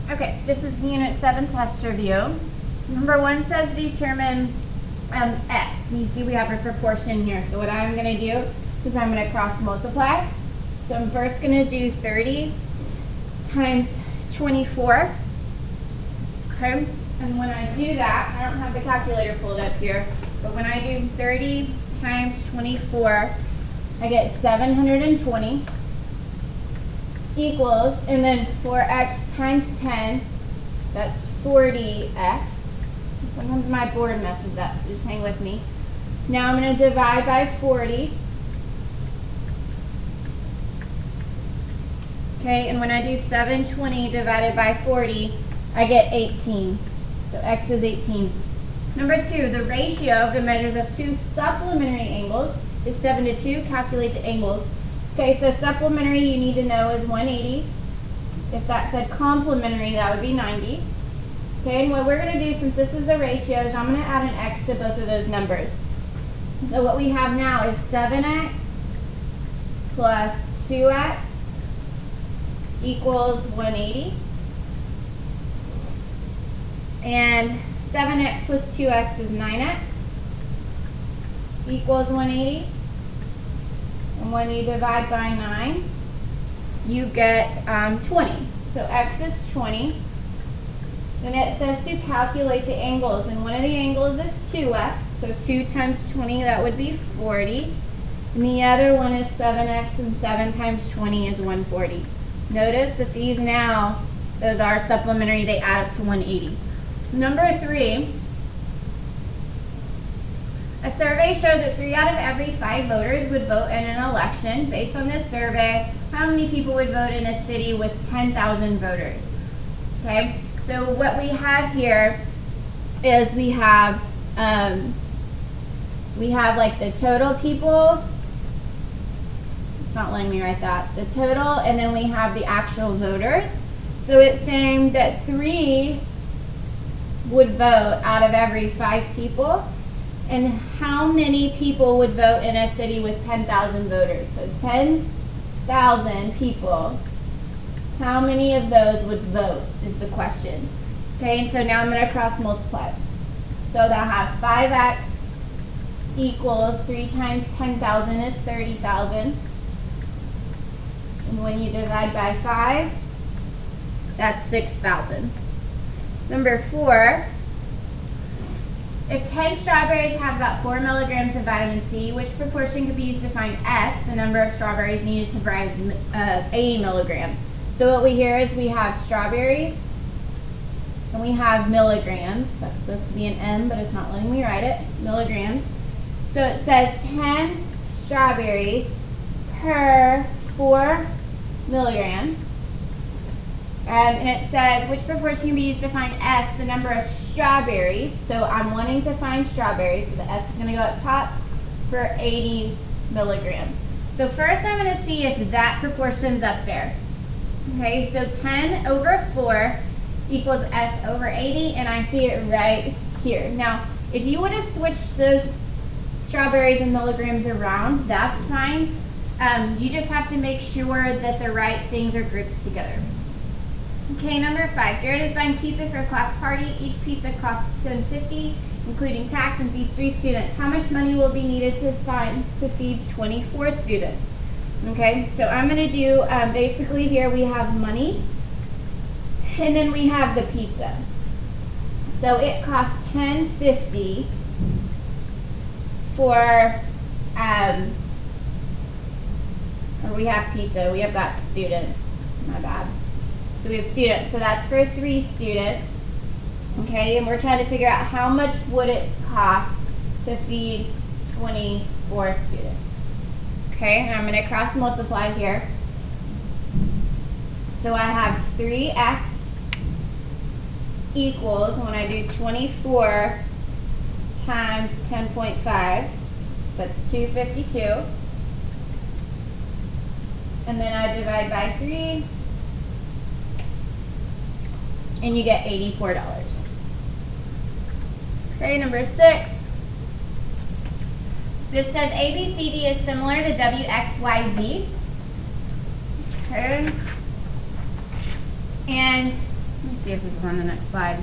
Okay, this is the Unit 7 test review. Number 1 says determine x. You see we have a proportion here. So what I'm going to do is I'm going to cross multiply. So I'm first going to do 30 times 24. Okay, and when I do that, I don't have the calculator pulled up here, but when I do 30 times 24, I get 720 equals, and then 4x times 10, that's 40x. Sometimes my board messes up, so just hang with me. Now I'm going to divide by 40. Okay, and when I do 720 divided by 40, I get 18. So x is 18. Number 2, the ratio of the measures of two supplementary angles is 7 to 2. Calculate the angles. Okay, so supplementary you need to know is 180. If that said complementary, that would be 90. Okay, and what we're going to do, since this is the ratio, is I'm going to add an x to both of those numbers. So what we have now is 7x plus 2x equals 180. And 7x plus 2x is 9x equals 180. And when you divide by 9, you get 20. So x is 20. And it says to calculate the angles. And one of the angles is 2x. So 2 times 20, that would be 40. And the other one is 7x, and 7 times 20 is 140. Notice that these now, those are supplementary. They add up to 180. Number 3. A survey showed that 3 out of every 5 voters would vote in an election. Based on this survey, how many people would vote in a city with 10,000 voters? Okay, so what we have here is we have like the total people. It's not letting me write that. The total, and then we have the actual voters. So it's saying that 3 would vote out of every 5 people. And how many people would vote in a city with 10,000 voters? So 10,000 people. How many of those would vote is the question. Okay, and so now I'm going to cross multiply. So that I have 5x equals 3 times 10,000 is 30,000. And when you divide by 5, that's 6,000. Number 4. If 10 strawberries have about 4 milligrams of vitamin C, which proportion could be used to find S, the number of strawberries needed to provide 80 milligrams? So what we hear is we have strawberries, and we have milligrams. That's supposed to be an M, but it's not letting me write it. Milligrams. So it says 10 strawberries per 4 milligrams. And it says, which proportion can be used to find S, the number of strawberries. So I'm wanting to find strawberries, so the S is going to go up top for 80 milligrams. So first I'm going to see if that proportion's up there. Okay, so 10 over 4 equals S over 80, and I see it right here. Now, if you would have switched those strawberries and milligrams around, that's fine. You just have to make sure that the right things are grouped together. Okay, number 5. Jared is buying pizza for a class party. Each pizza costs $10.50, including tax, and feeds 3 students. How much money will be needed to feed 24 students? Okay, so I'm going to do, basically here we have money, and then we have the pizza. So it costs $10.50 for, or we have pizza, we have got students, my bad. So we have students, so that's for 3 students, okay, and we're trying to figure out how much would it cost to feed 24 students. Okay, and I'm going to cross multiply here. So I have 3x equals, when I do 24 times 10.5, that's 252. And then I divide by 3. And you get $84. Okay, number 6. This says ABCD is similar to WXYZ. Okay. And Let me see if this is on the next slide.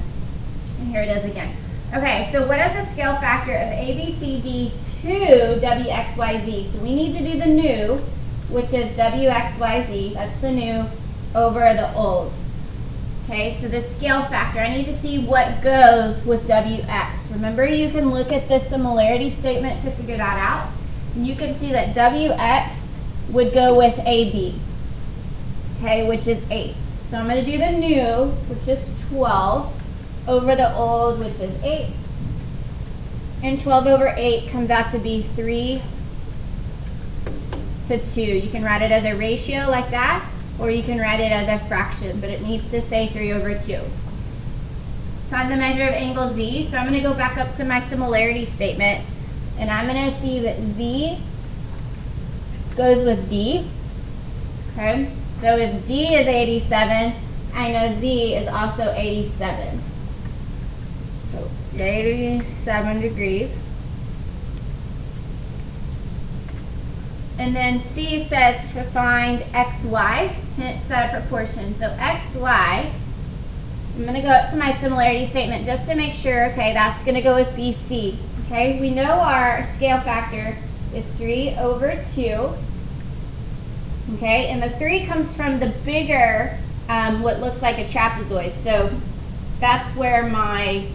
And here it is again. Okay, so what is the scale factor of ABCD to WXYZ? So we need to do the new, which is WXYZ. That's the new over the old. Okay, so the scale factor, I need to see what goes with WX. Remember, you can look at the similarity statement to figure that out. And you can see that WX would go with AB, okay, which is 8. So I'm going to do the new, which is 12, over the old, which is 8. And 12 over 8 comes out to be 3 to 2. You can write it as a ratio like that, or you can write it as a fraction, but it needs to say 3 over 2. Find the measure of angle Z. So I'm going to go back up to my similarity statement, and I'm going to see that Z goes with D. Okay, so if D is 87, I know Z is also 87. So 87 degrees. And then C says to find XY, and it's set of proportions. So XY, I'm going to go up to my similarity statement just to make sure, okay, that's going to go with BC. Okay, we know our scale factor is 3 over 2. Okay, and the 3 comes from the bigger, what looks like a trapezoid. So that's where my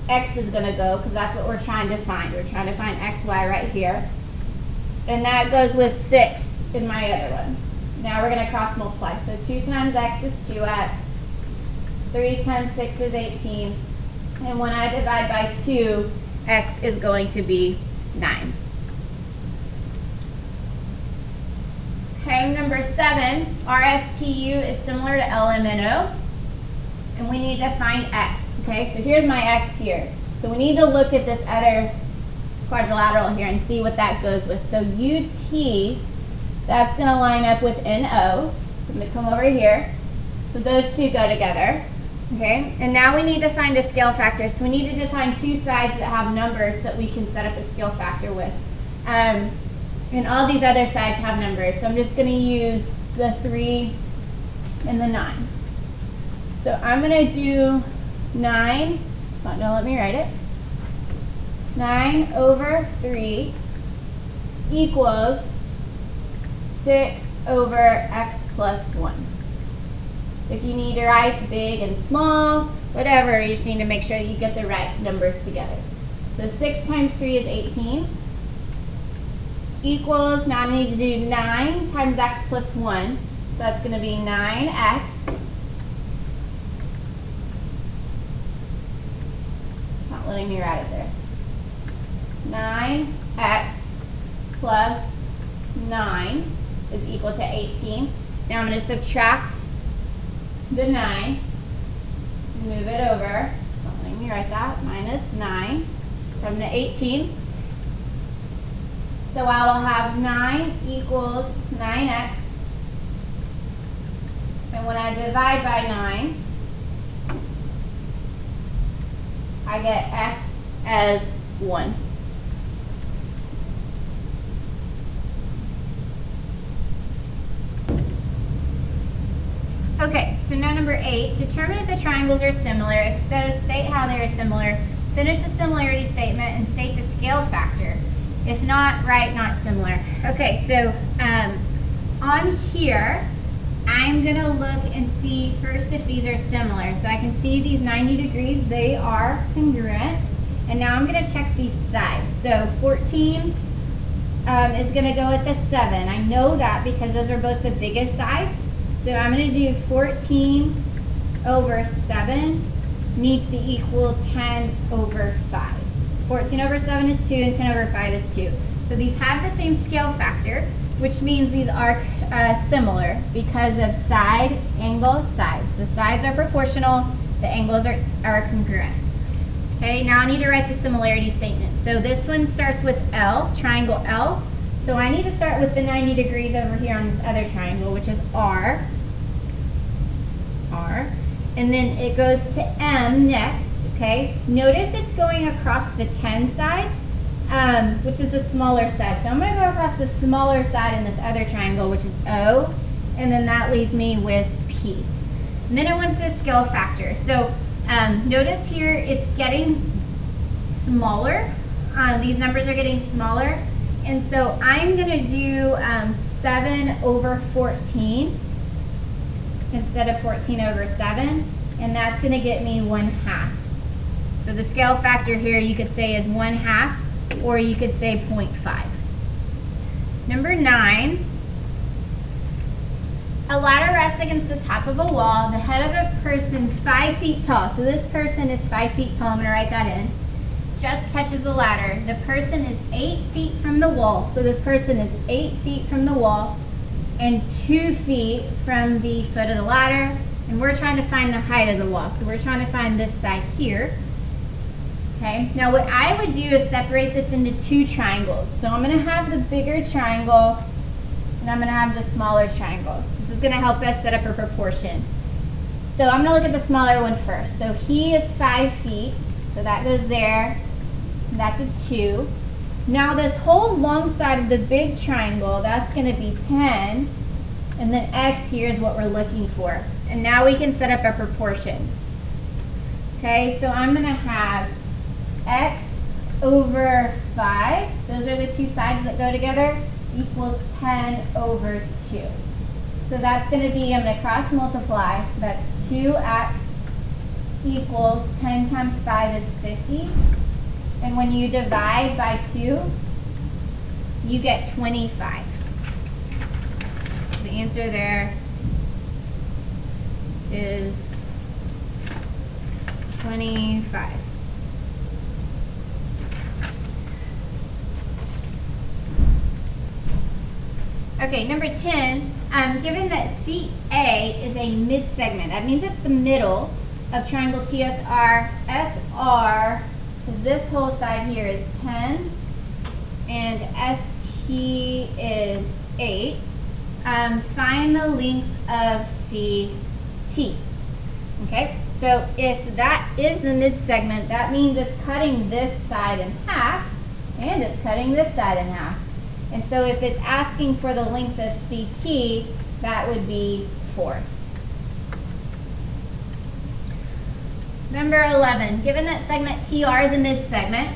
X is going to go, because that's what we're trying to find. We're trying to find XY right here. And that goes with 6 in my other one. Now we're going to cross multiply. So 2 times X is 2X. 3 times 6 is 18. And when I divide by 2, X is going to be 9. Okay, number 7, RSTU is similar to LMNO. And we need to find X. Okay, so here's my X here. So we need to look at this other quadrilateral here and see what that goes with. So UT, that's going to line up with NO. So I'm going to come over here. So those two go together. Okay, and now we need to find a scale factor. So we need to define two sides that have numbers that we can set up a scale factor with. And all these other sides have numbers. So I'm just going to use the 3 and the 9. So I'm going to do 9. It's not going to let me write it. 9 over 3 equals 6 over x plus 1. If you need to write big and small, whatever, you just need to make sure you get the right numbers together. So 6 times 3 is 18 equals, now I need to do 9 times x plus 1. So that's going to be 9x. It's not letting me write it there. 9x plus 9 is equal to 18. Now I'm going to subtract the 9, move it over, don't let me write that, minus 9 from the 18. So I will have 9 equals 9x, and when I divide by 9, I get x as 1. Okay, so now number 8, determine if the triangles are similar. If so, state how they are similar. Finish the similarity statement and state the scale factor. If not, write not similar. Okay, so on here, I'm going to look and see first if these are similar. So I can see these 90 degrees, they are congruent. And now I'm going to check these sides. So 14 is going to go with the 7. I know that because those are both the biggest sides. So I'm going to do 14 over 7 needs to equal 10 over 5. 14 over 7 is 2 and 10 over 5 is 2. So these have the same scale factor, which means these are similar because of side, angle, sides. The sides are proportional, the angles are congruent. Okay, now I need to write the similarity statement. So this one starts with L, triangle L. So I need to start with the 90 degrees over here on this other triangle, which is R. And then it goes to M next, okay? Notice it's going across the 10 side, which is the smaller side. So I'm going to go across the smaller side in this other triangle, which is O, and then that leaves me with P. And then it wants the scale factor. So notice here it's getting smaller. These numbers are getting smaller. And so I'm going to do 7 over 14 instead of 14 over 7. And that's going to get me 1/2. So the scale factor here you could say is 1/2, or you could say 0.5. Number 9. A ladder rests against the top of a wall, the head of a person 5 feet tall. So this person is 5 feet tall. I'm going to write that in. Just touches the ladder. The person is 8 feet from the wall. So this person is 8 feet from the wall and 2 feet from the foot of the ladder. And we're trying to find the height of the wall. So we're trying to find this side here. Okay, now what I would do is separate this into 2 triangles. So I'm going to have the bigger triangle and I'm going to have the smaller triangle. This is going to help us set up a proportion. So I'm going to look at the smaller one first. So he is 5 feet, so that goes there. That's a 2. Now this whole long side of the big triangle, that's going to be 10. And then x here is what we're looking for. And now we can set up a proportion. Okay, so I'm going to have x over 5, those are the 2 sides that go together, equals 10 over 2. So that's going to be, I'm going to cross multiply, that's 2x equals 10 times 5 is 50. And when you divide by 2, you get 25. The answer there is 25. Okay, number 10, given that CA is a mid-segment, that means it's the middle of triangle TSR, SR, so this whole side here is 10, and ST is 8. Find the length of CT. Okay, so if that is the mid-segment, that means it's cutting this side in half, and it's cutting this side in half. And so if it's asking for the length of CT, that would be 4. Number 11, given that segment TR is a mid-segment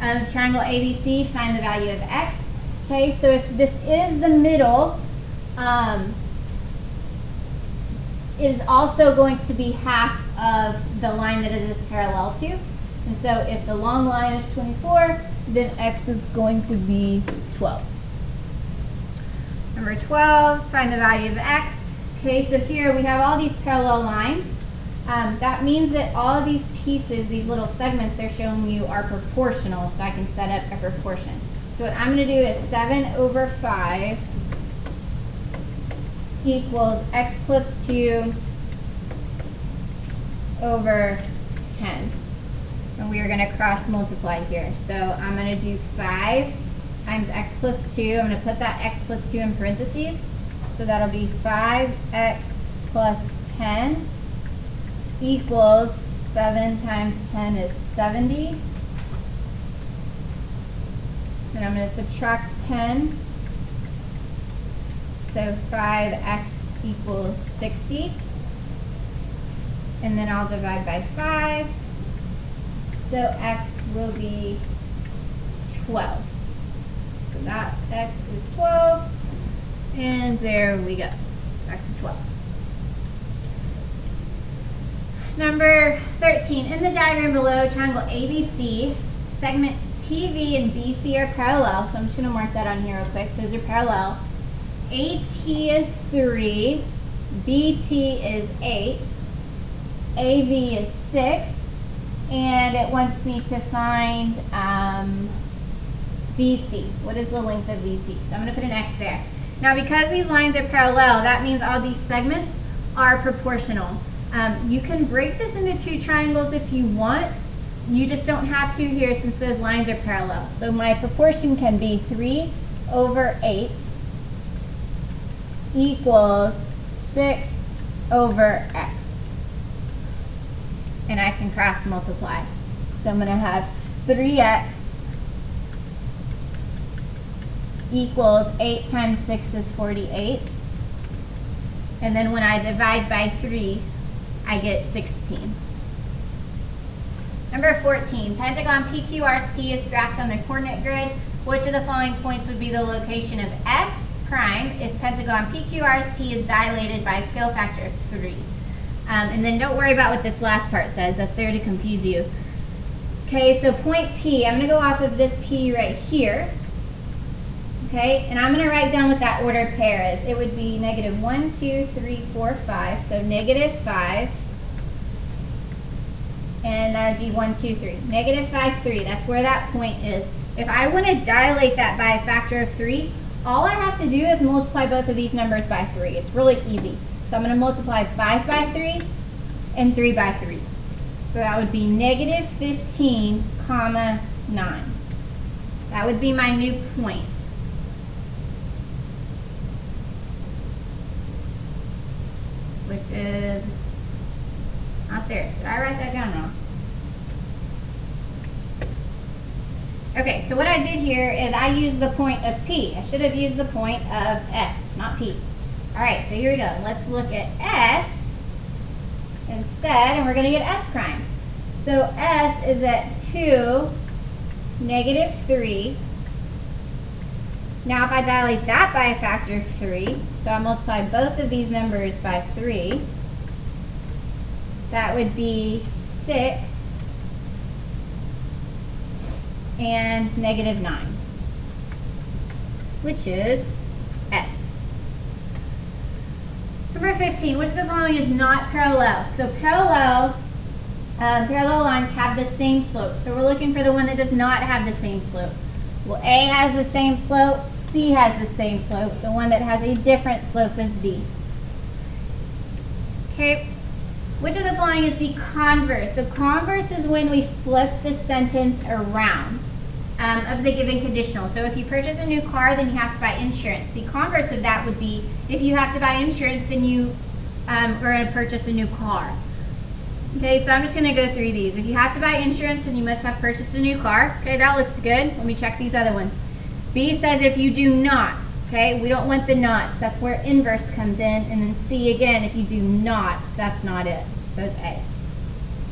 of triangle ABC, find the value of x. Okay, so if this is the middle, it is also going to be half of the line that it is parallel to. And so if the long line is 24, then x is going to be 12. Number 12, find the value of x. Okay, so here we have all these parallel lines. That means that all of these pieces, these little segments they're showing you are proportional, so I can set up a proportion. So what I'm going to do is 7 over 5 equals x plus 2 over 10. And we are going to cross multiply here. So I'm going to do 5 times x plus 2. I'm going to put that x plus 2 in parentheses. So that'll be 5x plus 10 equals 7 times 10 is 70. And I'm going to subtract 10. So 5x equals 60. And then I'll divide by 5. So x will be 12. So that x is 12. And there we go. X is 12. Number 13. In the diagram below, triangle ABC, segments TV and BC are parallel. So I'm just going to mark that on here real quick. Those are parallel. AT is 3. BT is 8. AV is 6. And it wants me to find VC. What is the length of VC? So I'm going to put an X there. Now because these lines are parallel, that means all these segments are proportional. You can break this into 2 triangles if you want. You just don't have to here since those lines are parallel. So my proportion can be 3 over 8 equals 6 over x. And I can cross multiply. So I'm going to have 3x equals 8 times 6 is 48. And then when I divide by 3, I get 16. Number 14, pentagon PQRST is graphed on the coordinate grid. Which of the following points would be the location of S prime if pentagon PQRST is dilated by a scale factor of 3? And then don't worry about what this last part says. That's there to confuse you. Okay, so point P, I'm going to go off of this P right here. Okay, and I'm going to write down what that ordered pair is. It would be negative 1, 2, 3, 4, 5. So negative 5. And that would be 1, 2, 3. Negative 5, 3. That's where that point is. If I want to dilate that by a factor of 3, all I have to do is multiply both of these numbers by 3. It's really easy. So I'm going to multiply 5 by 3 and 3 by 3. So that would be negative 15, comma 9. That would be my new point. Which is not there. Did I write that down wrong? Okay, so what I did here is I used the point of P. I should have used the point of S, not P. All right, so here we go. Let's look at S instead, and we're going to get S prime. So S is at 2, negative 3. Now if I dilate that by a factor of 3, so I multiply both of these numbers by 3, that would be 6 and negative 9, which is F. Number 15, which of the following is not parallel? So parallel lines have the same slope. So we're looking for the one that does not have the same slope. Well, A has the same slope, C has the same slope. The one that has a different slope is B. Okay, which of the following is the converse? So converse is when we flip the sentence around of the given conditional. So if you purchase a new car, then you have to buy insurance. The converse of that would be if you have to buy insurance, then you are going to purchase a new car. Okay, so I'm just going to go through these. If you have to buy insurance, then you must have purchased a new car. Okay, that looks good. Let me check these other ones. B says if you do not. Okay, we don't want the nots. That's where inverse comes in. And then C again, if you do not, that's not it. So it's A.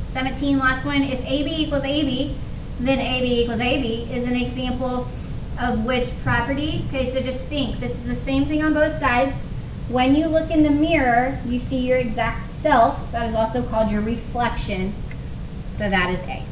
17, last one. If AB equals AB, then AB equals AB is an example of which property? Okay, so just think. This is the same thing on both sides. When you look in the mirror, you see your exact self. That is also called your reflection. So that is A.